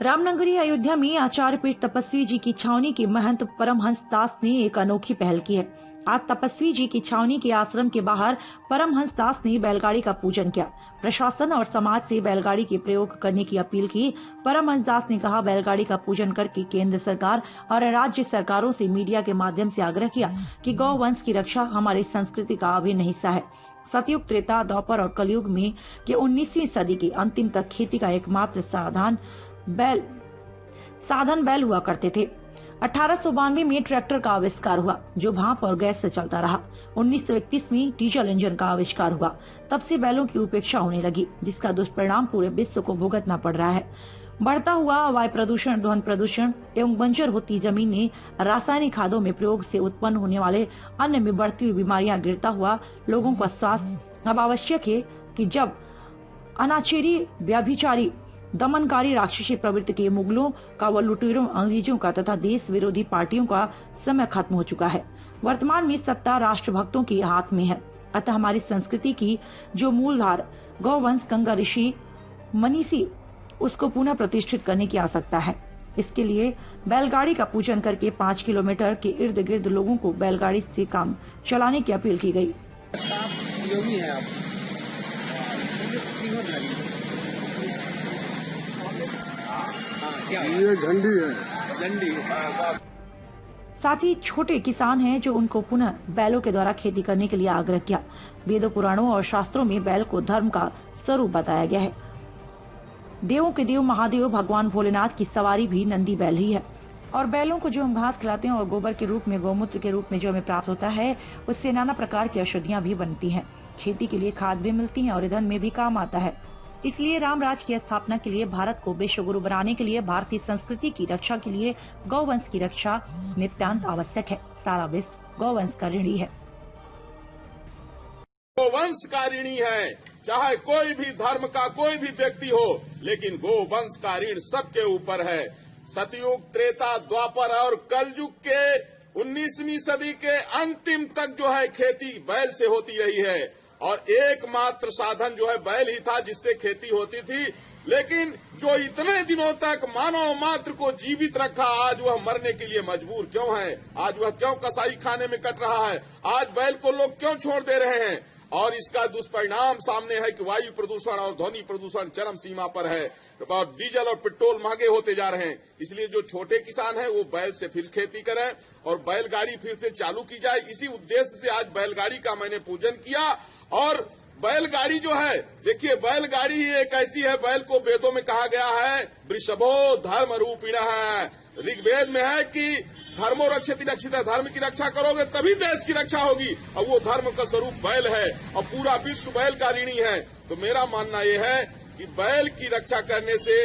रामनगरी अयोध्या में आचार्य पीठ तपस्वी जी की छावनी के महंत परमहंस दास ने एक अनोखी पहल की है। आज तपस्वी जी की छावनी के आश्रम के बाहर परमहंस दास ने बैलगाड़ी का पूजन किया। प्रशासन और समाज से बैलगाड़ी के प्रयोग करने की अपील की। परमहंस दास ने कहा, बैलगाड़ी का पूजन करके केंद्र सरकार और राज्य सरकारों से मीडिया के माध्यम से आग्रह किया कि गौवंश की रक्षा हमारी संस्कृति का अभिन्न हिस्सा है। सतयुग, त्रेता, द्वापर और कलयुग में के 19वीं सदी के अंतिम तक खेती का एकमात्र साधन बैल हुआ करते थे। 1892 में ट्रैक्टर का आविष्कार हुआ जो भाप और गैस से चलता रहा। 1931 में डीजल इंजन का आविष्कार हुआ। तब से बैलों की उपेक्षा होने लगी, जिसका दुष्परिणाम पूरे विश्व को भुगतना पड़ रहा है। बढ़ता हुआ वायु प्रदूषण, ध्वनि प्रदूषण एवं बंजर होती जमीन ने रासायनिक खादों में प्रयोग से उत्पन्न होने वाले अन्न में बढ़ती हुई बीमारियां, गिरता हुआ लोगों का स्वास्थ्य। अब आवश्यक है कि जब अनाचारी, व्यभिचारी, दमनकारी, राक्षसी प्रवृत्ति के मुगलों का व लुटेरों, अंग्रेजों का तथा देश विरोधी पार्टियों का समय खत्म हो चुका है। वर्तमान में सत्ता राष्ट्रभक्तों के हाथ में है। अतः हमारी संस्कृति की जो मूलधार गौवंश, गंगा ऋषि, मनीषी, उसको पुनः प्रतिष्ठित करने की आवश्यकता है। इसके लिए बैलगाड़ी का पूजन करके 5 किलोमीटर के इर्द गिर्द लोगों को बैलगाड़ी से काम चलाने की अपील की गई। ये झंडी है। साथ ही छोटे किसान हैं जो उनको पुनः बैलों के द्वारा खेती करने के लिए आग्रह किया। वेदों, पुराणों और शास्त्रों में बैल को धर्म का स्वरूप बताया गया है। देवों के देव महादेव भगवान भोलेनाथ की सवारी भी नंदी बैल ही है। और बैलों को जो हम घास खिलाते हैं और गोबर के रूप में, गौमूत्र के रूप में जो हमें प्राप्त होता है, उससे नाना प्रकार की औषधियाँ भी बनती हैं। खेती के लिए खाद भी मिलती है और ईंधन में भी काम आता है। इसलिए राम राज की स्थापना के लिए, भारत को विश्व गुरु बनाने के लिए, भारतीय संस्कृति की रक्षा के लिए गौवंश की रक्षा नितांत आवश्यक है। सारा विश्व गौवंश का ऋणी है। गोवंश का ऋणी है, चाहे कोई भी धर्म का कोई भी व्यक्ति हो, लेकिन गोवंश का ऋण सबके ऊपर है। सतयुग, त्रेता, द्वापर और कलयुग के 19वीं सदी के अंतिम तक जो है खेती बैल से होती रही है और एकमात्र साधन जो है बैल ही था जिससे खेती होती थी। लेकिन जो इतने दिनों तक मानव मात्र को जीवित रखा, आज वह मरने के लिए मजबूर क्यों है? आज वह क्यों कसाई खाने में कट रहा है? आज बैल को लोग क्यों छोड़ दे रहे हैं? और इसका दुष्परिणाम सामने है कि वायु प्रदूषण और ध्वनि प्रदूषण चरम सीमा पर है और डीजल और पेट्रोल महंगे होते जा रहे हैं। इसलिए जो छोटे किसान हैं वो बैल से फिर खेती करें और बैलगाड़ी फिर से चालू की जाए। इसी उद्देश्य से आज बैलगाड़ी का मैंने पूजन किया। और बैलगाड़ी जो है, देखिए बैलगाड़ी ही एक ऐसी है, बैल को वेदों में कहा गया है वृषभो धर्म रूपिणः। ऋग्वेद में है कि धर्मो रक्षति रक्षिता, धर्म की रक्षा करोगे तभी देश की रक्षा होगी। और वो धर्म का स्वरूप बैल है और पूरा विश्व बैल का ऋणी है। तो मेरा मानना यह है कि बैल की रक्षा करने से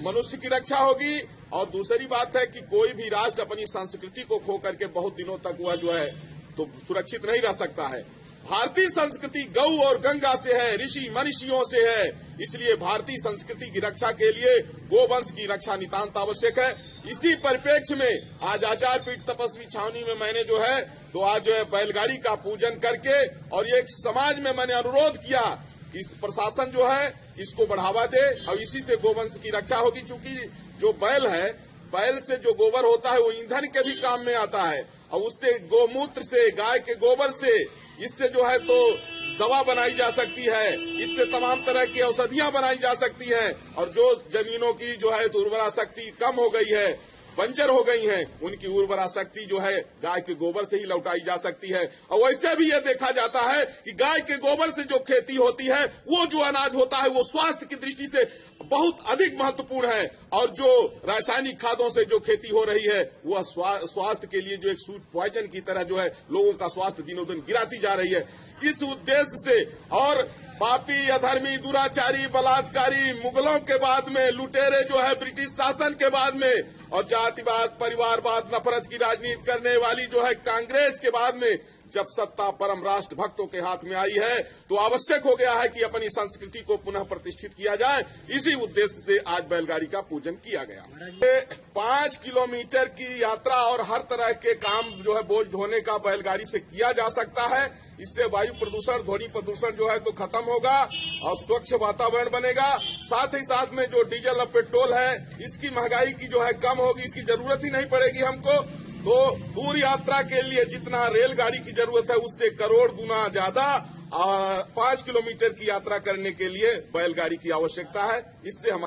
मनुष्य की रक्षा होगी। और दूसरी बात है कि कोई भी राष्ट्र अपनी संस्कृति को खो करके बहुत दिनों तक वह जो है तो सुरक्षित नहीं रह सकता है। भारतीय संस्कृति गौ और गंगा से है, ऋषि मनीषियों से है। इसलिए भारतीय संस्कृति की रक्षा के लिए गोवंश की रक्षा नितांत आवश्यक है। इसी परिप्रेक्ष्य में आज आचार्य पीठ तपस्वी छावनी में मैंने जो है तो आज जो है बैलगाड़ी का पूजन करके और ये समाज में मैंने अनुरोध किया कि इस प्रशासन जो है इसको बढ़ावा दे और इसी से गोवंश की रक्षा होगी। चूंकि जो बैल है, बैल से जो गोबर होता है वो ईंधन के भी काम में आता है और उससे गोमूत्र से, गाय के गोबर से, इससे जो है तो दवा बनाई जा सकती है, इससे तमाम तरह की औषधियां बनाई जा सकती हैं। और जो जमीनों की जो है तो उर्वरा शक्ति कम हो गई है, बंजर हो गई हैं, उनकी उर्वरा शक्ति जो है गाय के गोबर से ही लौटाई जा सकती है। और वैसे भी यह देखा जाता है कि गाय के गोबर से जो खेती होती है, वो जो अनाज होता है वो स्वास्थ्य की दृष्टि से बहुत अधिक महत्वपूर्ण है। और जो रासायनिक खादों से जो खेती हो रही है वह स्वास्थ्य के लिए जो एक फूड पॉइजन की तरह जो है लोगों का स्वास्थ्य दिनों दिन गिराती जा रही है। इस उद्देश्य से और पापी, अधर्मी, दुराचारी, बलात्कारी मुगलों के बाद में, लुटेरे जो है ब्रिटिश शासन के बाद में, और जातिवाद, परिवारवाद, नफरत की राजनीति करने वाली जो है कांग्रेस के बाद में जब सत्ता परम राष्ट्र भक्तों के हाथ में आई है तो आवश्यक हो गया है कि अपनी संस्कृति को पुनः प्रतिष्ठित किया जाए। इसी उद्देश्य से आज बैलगाड़ी का पूजन किया गया। 5 किलोमीटर की यात्रा और हर तरह के काम जो है बोझ ढोने का बैलगाड़ी से किया जा सकता है। इससे वायु प्रदूषण, ध्वनि प्रदूषण जो है तो खत्म होगा और स्वच्छ वातावरण बनेगा। साथ ही साथ में जो डीजल और पेट्रोल है इसकी महंगाई की जो है कम होगी, इसकी जरूरत ही नहीं पड़ेगी हमको। तो दूर यात्रा के लिए जितना रेलगाड़ी की जरूरत है उससे करोड़ गुना ज्यादा 5 किलोमीटर की यात्रा करने के लिए बैलगाड़ी की आवश्यकता है। इससे हमारे